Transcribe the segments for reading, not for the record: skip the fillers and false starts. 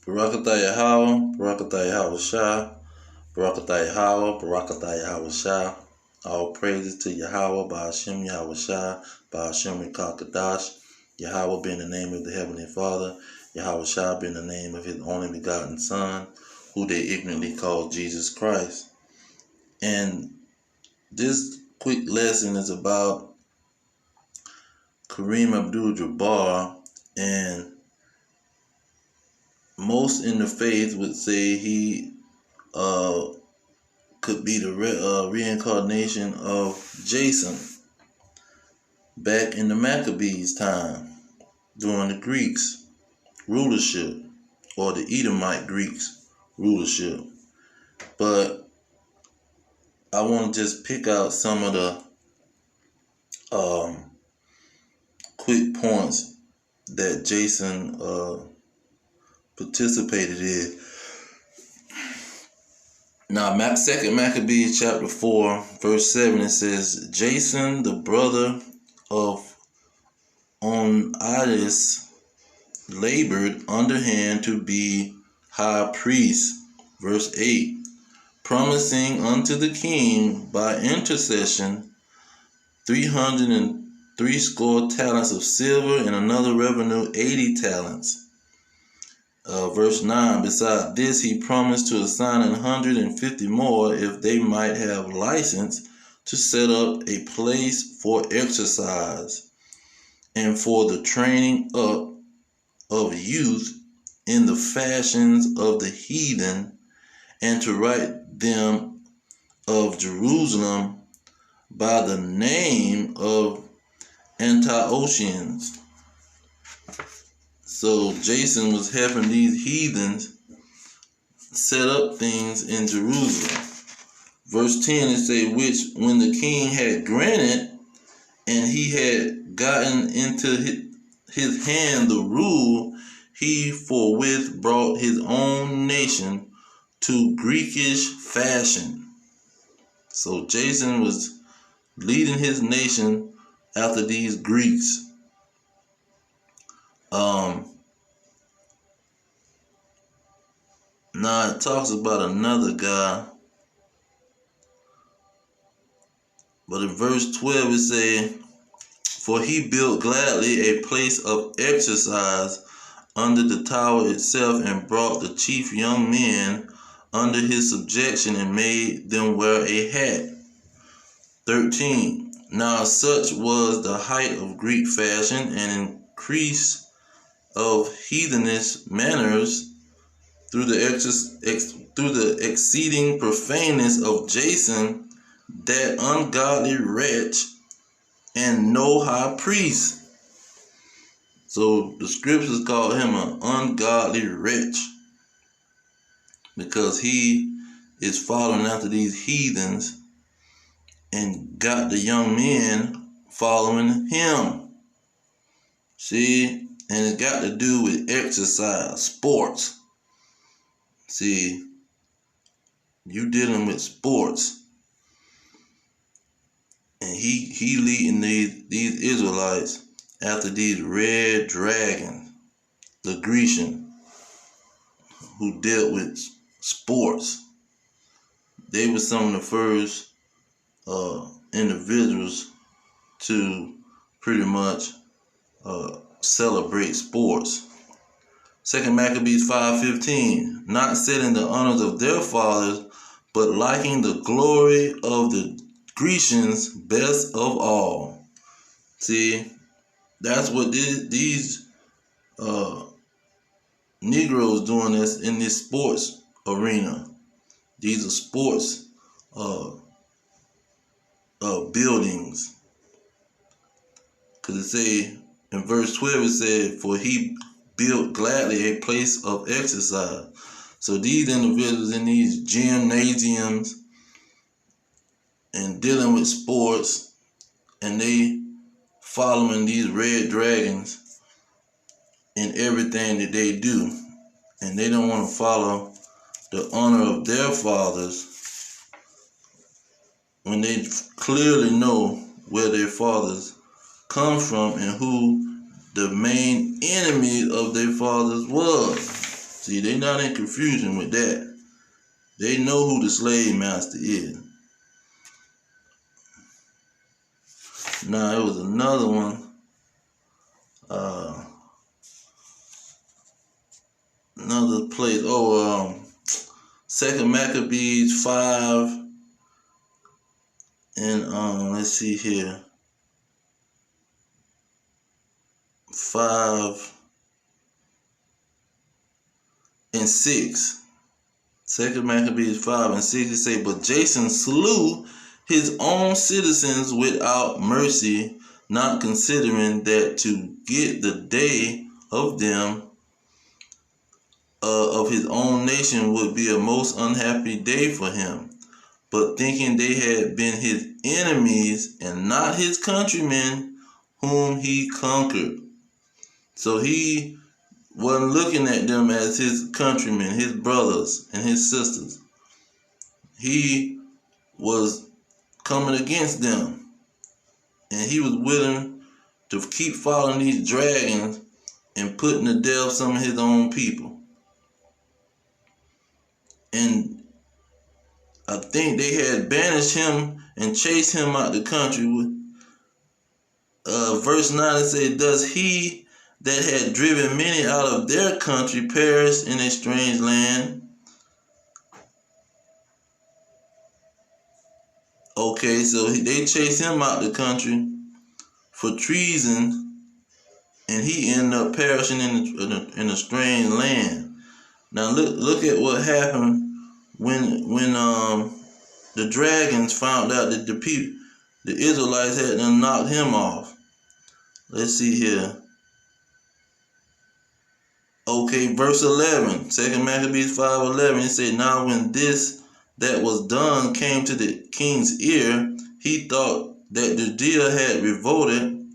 Barakatah Yahweh, Barakatah Yahweh Shah, Barakatah Yahweh, Barakatah Yahweh Shah. All praises to Yahweh, Ba'ashem Yahweh Shah, Ba'ashem Rekakadash. Yahweh being the name of the Heavenly Father, Yahweh Shah being the name of His only begotten Son, who they ignorantly call Jesus Christ. And this quick lesson is about Kareem Abdul Jabbar, and most in the faith would say he could be the reincarnation of Jason back in the Maccabees' time during the Greeks' rulership, or the Edomite Greeks' rulership. But I want to just pick out some of the quick points that Jason participated in. Now, 2 Maccabees chapter 4, verse 7, it says, Jason, the brother of Onidus, labored underhand to be high priest. Verse 8, promising unto the king by intercession 360 talents of silver, and another revenue 80 talents. Verse 9, beside this he promised to assign 150 more if they might have license to set up a place for exercise and for the training up of youth in the fashions of the heathen, and to write them of Jerusalem by the name of Antiochians. So Jason was helping these heathens set up things in Jerusalem. Verse 10, it says, which when the king had granted, and he had gotten into his hand the rule, he forthwith brought his own nation to Greekish fashion. So Jason was leading his nation after these Greeks. Now it talks about another guy, but in verse 12 it says, for he built gladly a place of exercise under the tower itself, and brought the chief young men under his subjection, and made them wear a hat. 13. Now such was the height of Greek fashion and increase of heathenish manners through the exceeding profaneness of Jason, that ungodly wretch, and no high priest. So the scriptures call him an ungodly wretch, because he is following after these heathens and got the young men following him. See, and it's got to do with exercise, sports. See, you dealing with sports, and he leading these Israelites after these red dragons, the Grecian, who dealt with sports. They were some of the first individuals to pretty much celebrate sports. 2 Maccabees 5:15, not setting the honors of their fathers, but liking the glory of the Grecians best of all. See, that's what these Negroes doing this in this sports arena. These are sports buildings. Because it say in verse 12, it said, for he built gladly a place of exercise. So these individuals in these gymnasiums and dealing with sports, and they following these red dragons in everything that they do, and they don't want to follow the honor of their fathers when they clearly know where their fathers come from and who the main enemy of their fathers was. See, they not in confusion with that. They know who the slave master is. Now, it was another one. Another place. Second Maccabees 5. And let's see here. 5 and 6. Second Maccabees 5 and 6. It say, but Jason slew his own citizens without mercy, not considering that to get the day of them of his own nation would be a most unhappy day for him. But thinking they had been his enemies and not his countrymen whom he conquered. So he wasn't looking at them as his countrymen, his brothers and his sisters. He was coming against them. And he was willing to keep following these dragons and putting to death some of his own people. And I think they had banished him and chased him out the country. Verse 9 it says, thus he that had driven many out of their country perished in a strange land. Okay, so they chased him out the country for treason, and he ended up perishing in a strange land. Now look at what happened when the dragons found out that the Israelites had done knocked him off. Let's see here. Okay, verse 11, 2 Maccabees 5:11. It said, now when this that was done came to the king's ear, he thought that Judea had revolted,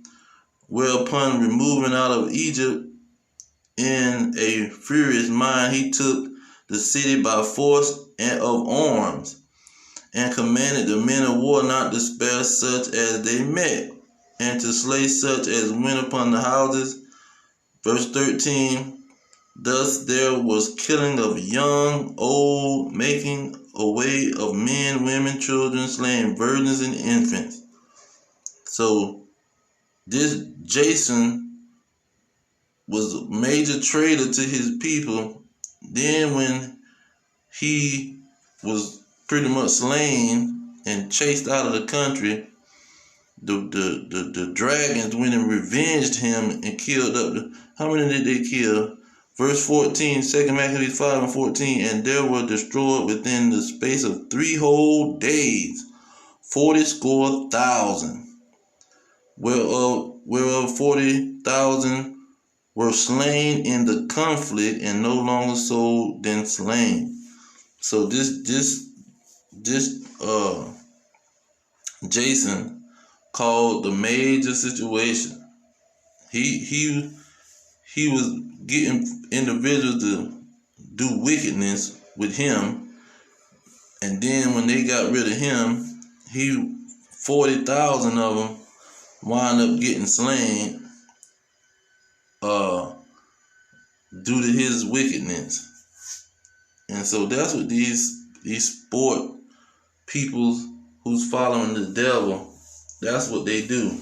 whereupon removing out of Egypt in a furious mind, he took the city by force and of arms, and commanded the men of war not to spare such as they met, and to slay such as went upon the houses. Verse 13, thus there was killing of young, old, making away of men, women, children, slaying virgins and infants. So this Jason was a major traitor to his people. Then when he was pretty much slain and chased out of the country, the dragons went and revenged him and killed up how many did they kill? Verse 14, 2 Maccabees 5 and 14, and there were destroyed within the space of 3 whole days 40,000, whereof 40,000 were slain in the conflict, and no longer sold than slain. So this Jason called the major situation. He was getting individuals to do wickedness with him, and then when they got rid of him, 40,000 of them wound up getting slain due to his wickedness. And so that's what these sport people who's following the devil, that's what they do.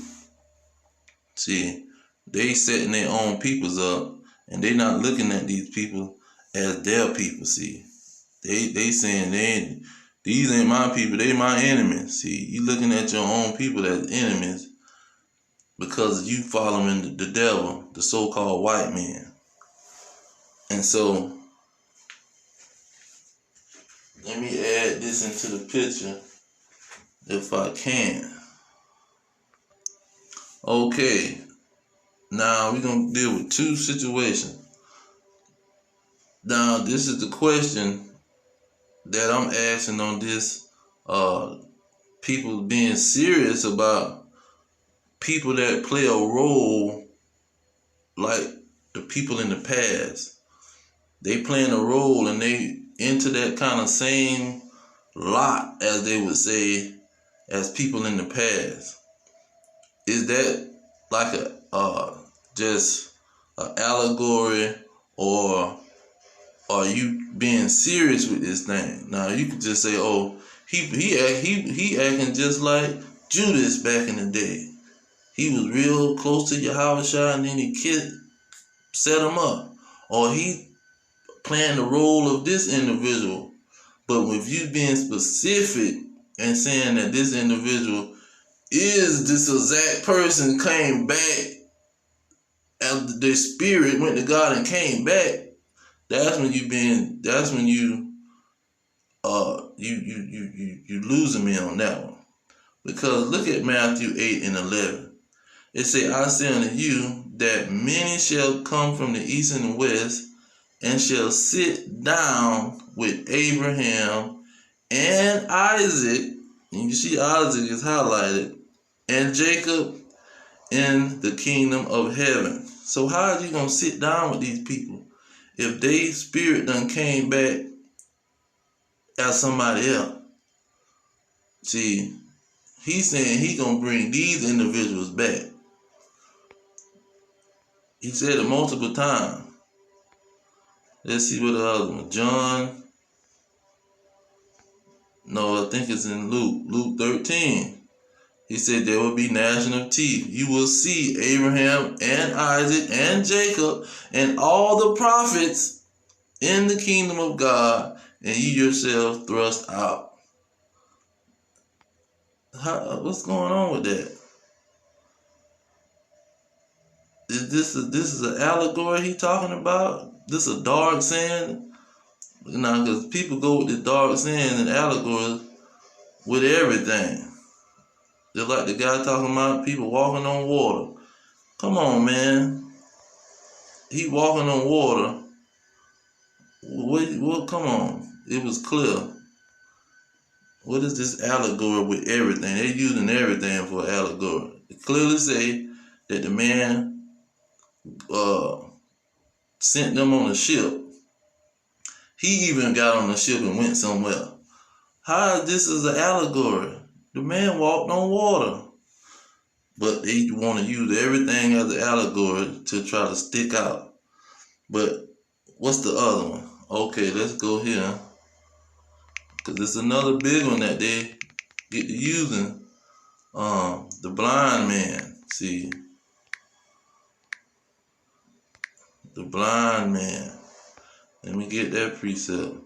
See, they setting their own peoples up, and they not looking at these people as their people. See, they saying these ain't my people, they my enemies. See, you looking at your own people as enemies because you following the devil, the so-called white man. And so let me add this into the picture if I can. Okay, now we're going to deal with 2 situations. Now, this is the question that I'm asking on this. People being serious about people that play a role like the people in the past. They playing a role and they into that kind of same lot, as they would say, as people in the past. Is that like just an allegory or are you being serious with this thing? Now you could just say, oh, he acting just like Judas back in the day. He was real close to Yahushua and then he set him up. Or he playing the role of this individual. But with you being specific and saying that this individual is this exact person came back after their spirit went to God and came back, that's when you losing me on that one. Because look at Matthew 8 and 11. It say, I say unto you that many shall come from the east and the west, and shall sit down with Abraham and Isaac, and you see Isaac is highlighted, and Jacob in the kingdom of heaven. So how are you going to sit down with these people if they spirit done came back as somebody else? See, he's saying he going to bring these individuals back. He said it multiple times. Let's see what the other one. John. No, I think it's in Luke. Luke 13. He said there will be gnashing of teeth. You will see Abraham and Isaac and Jacob and all the prophets in the kingdom of God, and you yourself thrust out. What's going on with that? This is an allegory he talking about? This a dark saying? Now, because people go with the dark saying and allegories with everything. Just like the guy talking about people walking on water. Come on, man. He walking on water. What? Come on. It was clear. What is this allegory with everything? They're using everything for allegory. It clearly say that the man sent them on a ship. He even got on the ship and went somewhere. How this is an allegory? The man walked on water. But they want to use everything as an allegory to try to stick out. But what's the other one? Okay, let's go here. Because it's another big one that they get to using. The blind man. See. The blind man. Let me get that precept.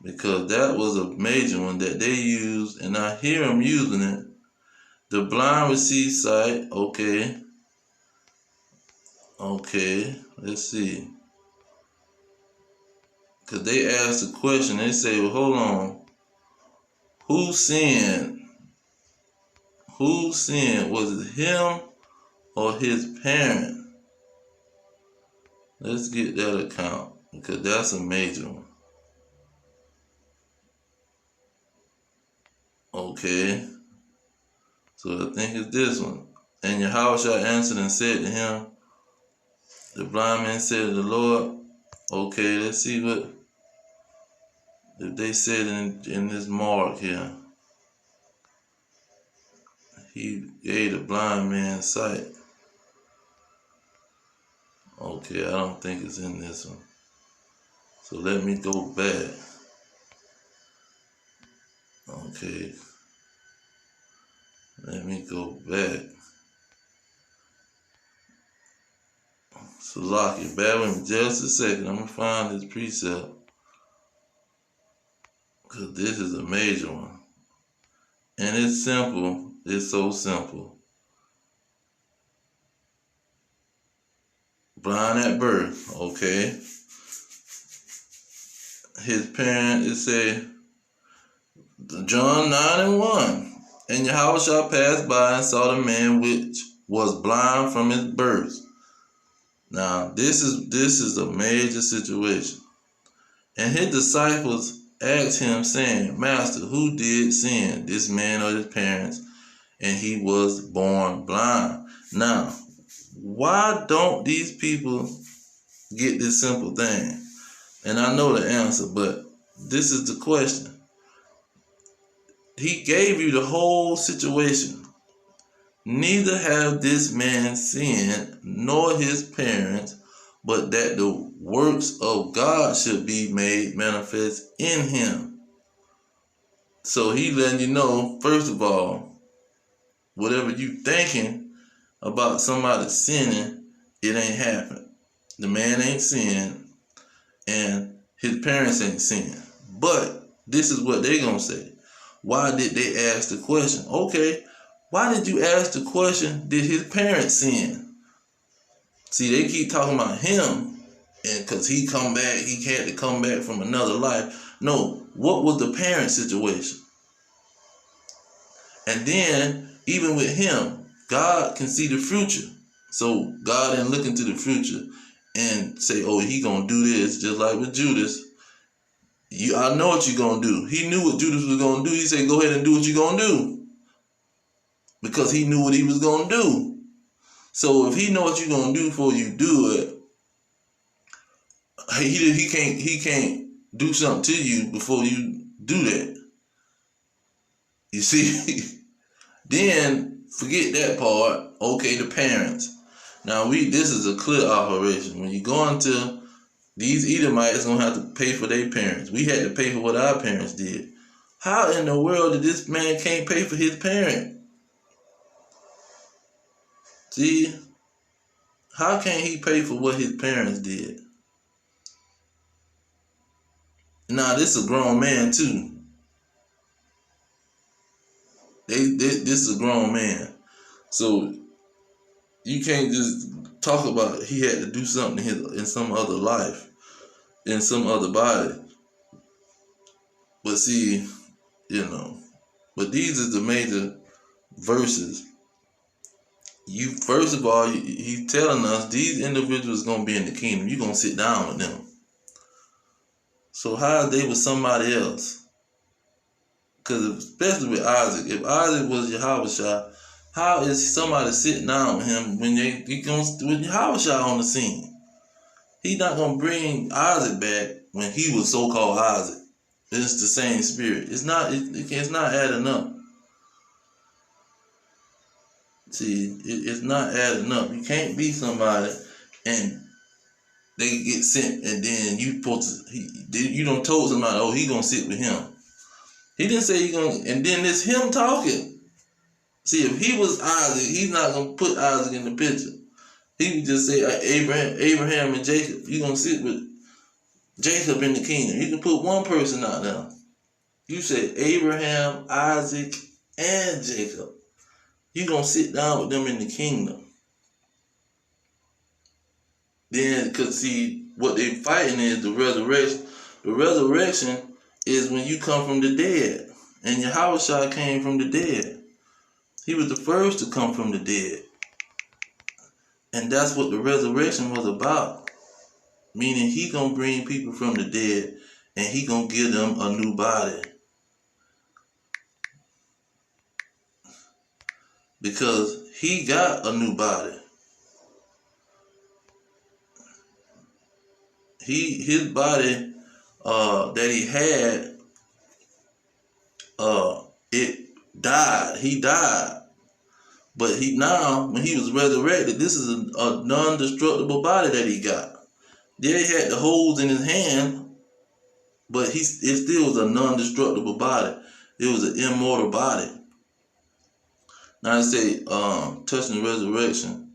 Because that was a major one that they used. And I hear them using it. The blind receive sight. Okay. Okay. Let's see. Because they asked the question. They say, well, hold on. Who sinned? Who sinned? Was it him or his parent? Let's get that account. Because that's a major one. Okay. So I think it's this one. And Yahushua answered and said to him, the blind man said to the Lord, okay, let's see what if they said in this mark here. He gave the blind man sight. Okay, I don't think it's in this one. So let me go back. Okay. Let me go back. Salaki, bear with me just a second. I'm going to find this precept. Because this is a major one. And it's simple. It's so simple. Blind at birth. Okay. His parent, it said, John 9:1. And Yahushua passed by and saw the man which was blind from his birth. Now, this is a major situation. And his disciples asked him, saying, Master, who did sin, this man or his parents, and he was born blind? Now, why don't these people get this simple thing? And I know the answer, but this is the question. He gave you the whole situation. Neither have this man sinned, nor his parents, but that the works of God should be made manifest in him. So he letting you know, first of all, whatever you thinking about somebody sinning, it ain't happened. The man ain't sinned, and his parents ain't sinned. But this is what they gonna say. Why did they ask the question? Okay, why did you ask the question, did his parents sin? See, they keep talking about him, and because he had to come back from another life. No, what was the parent situation? And then, even with him, God can see the future. So God didn't look into the future and say, oh, he gonna do this, just like with Judas. I know what you're gonna do. He knew what Judas was gonna do. He said, go ahead and do what you're gonna do. Because he knew what he was gonna do. So if he know what you're gonna do before you do it, he can't do something to you before you do that. You see? Then forget that part. Okay, the parents. Now this is a clear operation. When you go into these Edomites gonna have to pay for their parents. We had to pay for what our parents did. How in the world did this man can't pay for his parent? See? How can he pay for what his parents did? Now this is a grown man too. This is a grown man. So you can't just talk about he had to do something in some other life, in some other body. But see, but these are the major verses. First of all, he's telling us these individuals gonna be in the kingdom. You're gonna sit down with them. So how are they with somebody else? Because especially with Isaac, if Isaac was Yahushua, how is somebody sitting down with him when he comes with Yahushua on the scene? He's not gonna bring Isaac back when he was so-called Isaac. It's the same spirit. It's not adding up. See, it's not adding up. You can't be somebody and they get sent, and then you don't told somebody, oh, he gonna sit with him. He didn't say he gonna, and then it's him talking. See, if he was Isaac, he's not gonna put Isaac in the picture. He would just say Abraham and Jacob. You gonna sit with Jacob in the kingdom. You can put one person out there. You say Abraham, Isaac, and Jacob. You gonna sit down with them in the kingdom. Then, because see, what they fighting is the resurrection. The resurrection is when you come from the dead. And Yahushua came from the dead. He was the first to come from the dead. And that's what the resurrection was about. Meaning he gonna bring people from the dead and he gonna give them a new body. Because he got a new body. His body that he had, it died. He died. But now, when he was resurrected, this is a non-destructible body that he got. Yeah, he had the holes in his hand, but it still was a non-destructible body. It was an immortal body. Now I say, touching the resurrection,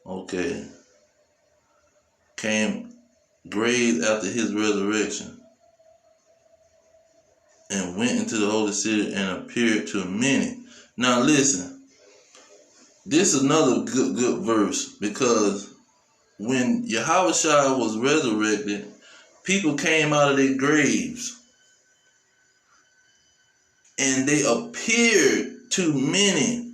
okay, came grave after his resurrection and went into the holy city and appeared to many. Now listen, this is another good verse, because when Yahushua was resurrected, people came out of their graves and they appeared to many.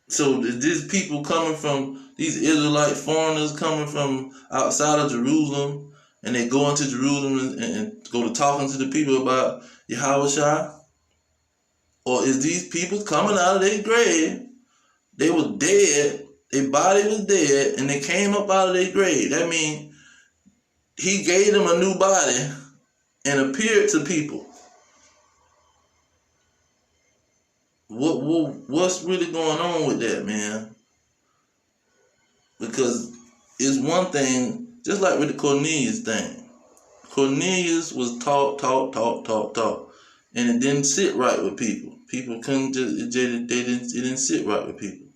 So these people coming from, these Israelite foreigners coming from outside of Jerusalem, and they go into Jerusalem and go to talking to the people about Yahushua? Or is these people coming out of their grave? They were dead, their body was dead, and they came up out of their grave. That means he gave them a new body and appeared to people. What's really going on with that, man? Because it's one thing, just like with the Cornelius thing. Cornelius was taught, and it didn't sit right with people. People couldn't just, it didn't sit right with people.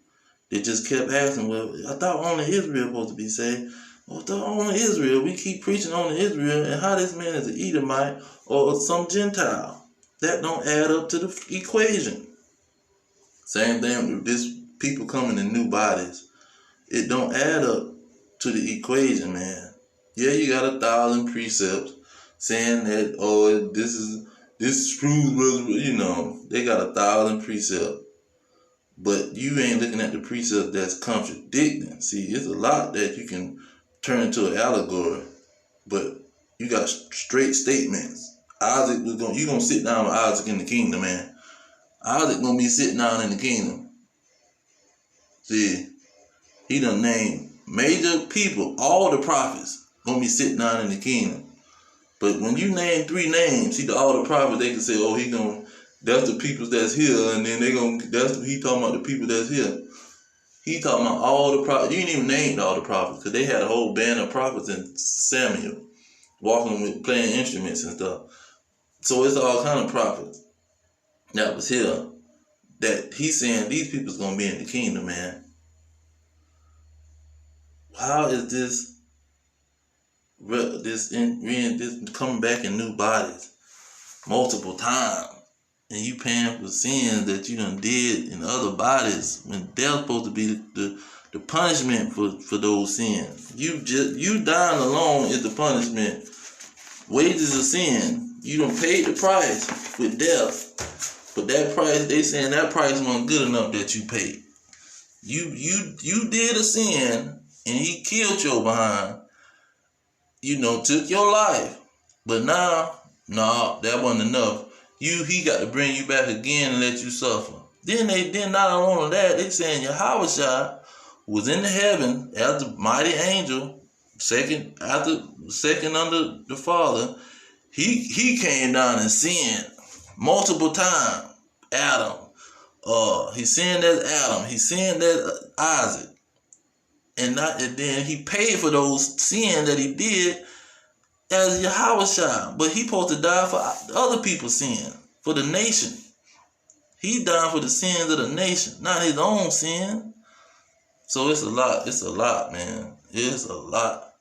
They just kept asking, well, I thought only Israel was supposed to be saved. Well, I thought only Israel. We keep preaching on Israel, and how this man is an Edomite or some Gentile. That don't add up to the equation. Same thing with this people coming in new bodies. It don't add up to the equation, man. Yeah, you got 1,000 precepts saying that, oh, this proves, you know, they got 1,000 precepts. But you ain't looking at the precept that's contradicting. See, it's a lot that you can turn into an allegory, but you got straight statements. Isaac was you gonna sit down with Isaac in the kingdom, man. Isaac gonna be sitting down in the kingdom. See, he done named major people, all the prophets gonna be sitting down in the kingdom. But when you name 3 names, see, all the prophets, they can say, oh, he gonna, that's the people that's here, and then he talking about the people that's here. He talking about all the prophets. You ain't even named all the prophets, because they had a whole band of prophets in Samuel, walking with, playing instruments and stuff. So it's all kind of prophets that was here, that he's saying these people's gonna be in the kingdom, man. How is this coming back in new bodies multiple times, and you paying for sins that you done did in other bodies when they're supposed to be the punishment for those sins? You dying alone is the punishment. Wages of sin. You done paid the price with death, but that price, they saying that price wasn't good enough that you paid. You did a sin, and he killed your behind. You know, took your life. But now, no, that wasn't enough. He got to bring you back again and let you suffer. Then not only that, they saying Yahushua was in the heaven as the mighty angel, second under the Father. He came down and sinned multiple times. Adam. He sinned as Adam. He sinned as Isaac. And then he paid for those sins that he did as Yahushua. But he supposed to die for other people's sin, for the nation. He died for the sins of the nation, not his own sin. So it's a lot. It's a lot, man. It's a lot.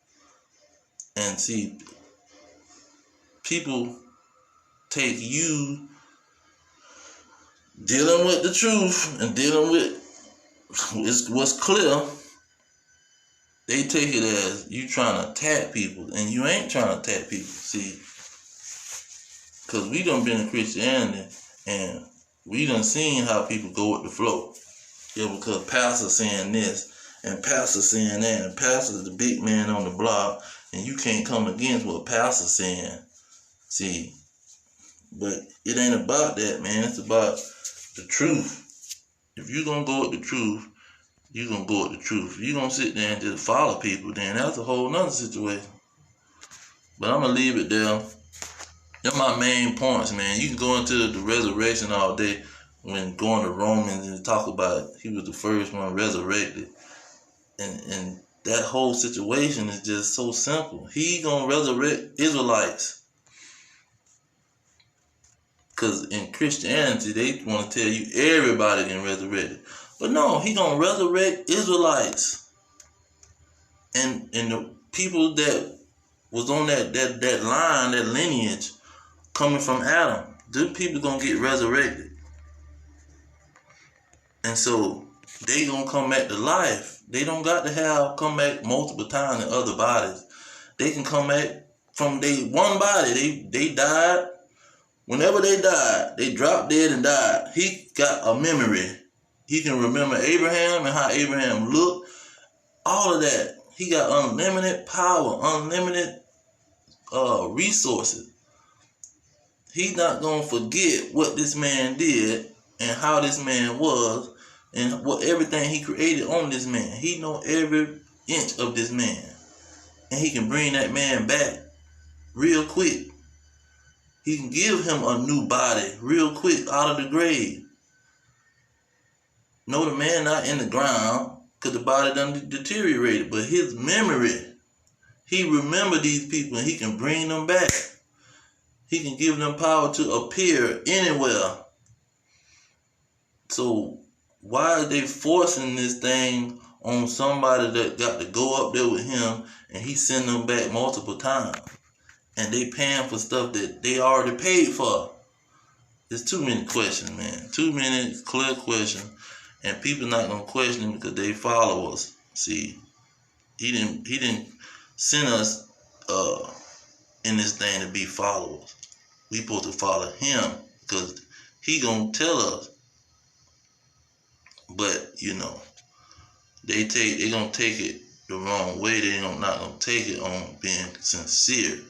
And see, people take you dealing with the truth and dealing with what's clear. They take it as you trying to attack people, and you ain't trying to attack people. See, because we done been in Christianity, and we done seen how people go with the flow. Yeah, because pastor saying this, and pastor saying that, and pastor's the big man on the block, and you can't come against what pastor's saying. See, but it ain't about that, man. It's about the truth. If you gonna go with the truth, you gonna go with the truth. If you gonna sit there and just follow people, then that's a whole nother situation. But I'm gonna leave it there. They're my main points, man. You can go into the resurrection all day when going to Romans and talk about he was the first one resurrected. And that whole situation is just so simple. He gonna resurrect Israelites. Because in Christianity, they want to tell you everybody can resurrect it. But no, he gonna resurrect Israelites. And the people that was on that line, that lineage, coming from Adam, them people gonna get resurrected. And so they gonna come back to life. They don't got to come back multiple times in other bodies. They can come back from one body. They died. Whenever they died, they dropped dead and died. He got a memory. He can remember Abraham and how Abraham looked. All of that. He got unlimited power, unlimited resources. He's not going to forget what this man did and how this man was and what everything he created on this man. He know every inch of this man. And he can bring that man back real quick. He can give him a new body real quick out of the grave. No, the man not in the ground. because the body done deteriorated. But his memory, he remember these people and he can bring them back. He can give them power to appear anywhere. So why are they forcing this thing on somebody that got to go up there with him and he send them back multiple times? And they paying for stuff that they already paid for. There's too many questions, man. Too many clear questions. And people not gonna question him because they follow us. See, he didn't send us in this thing to be followers. We supposed to follow him because he gonna tell us. But you know, they gonna take it the wrong way. They not gonna take it on being sincere.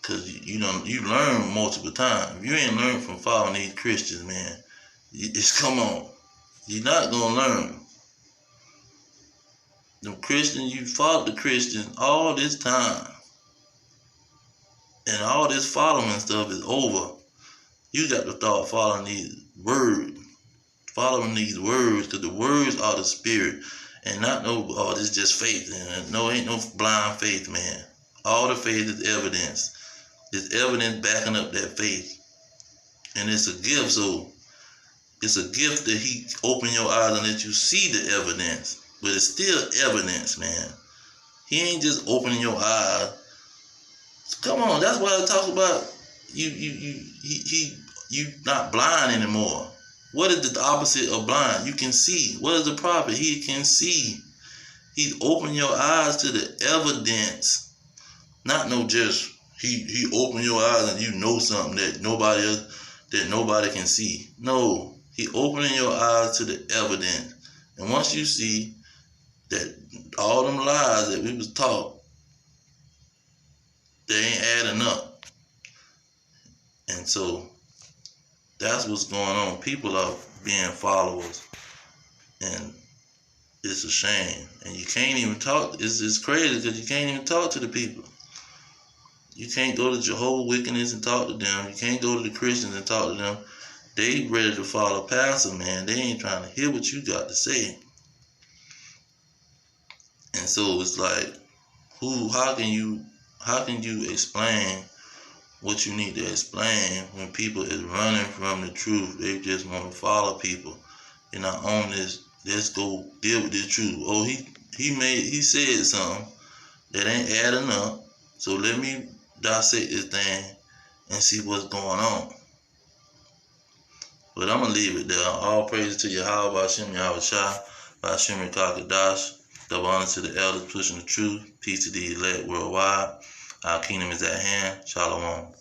Cause you learn multiple times. If you ain't learned from following these Christians, man, come on. You're not gonna learn. The Christians, you followed the Christians all this time. And all this following stuff is over. You got to start following these words. Following these words, because the words are the spirit. And not this is just faith. And no, ain't no blind faith, man. All the faith is evidence. It's evidence backing up that faith. And it's a gift, so it's a gift that he open your eyes and let you see the evidence. But it's still evidence, man. He ain't just opening your eyes. Come on, that's why I talk about you not blind anymore. What is the opposite of blind? You can see. What is the prophet? He can see. He's opening your eyes to the evidence. Not no just he opened your eyes and you know something that nobody can see. No, he opening your eyes to the evidence. And once you see that all them lies that we was taught, they ain't adding up. And so that's what's going on. People are being followers. And it's a shame. And you can't even talk. It's crazy because you can't even talk to the people. You can't go to Jehovah's Witness and talk to them. You can't go to the Christians and talk to them. They ready to follow pastor, man. They ain't trying to hear what you got to say. And so it's like, how can you explain what you need to explain when people is running from the truth? They just want to follow people. You're not on this. Let's go deal with this truth. Oh, he said something that ain't adding up. So let me dissect this thing and see what's going on. But I'm gonna leave it there. All praises to Yahweh, Hashem, Yahweh Shai, Hashem, Kakadash. Double honor to the elders pushing the truth. Peace to the elect worldwide. Our kingdom is at hand. Shalom.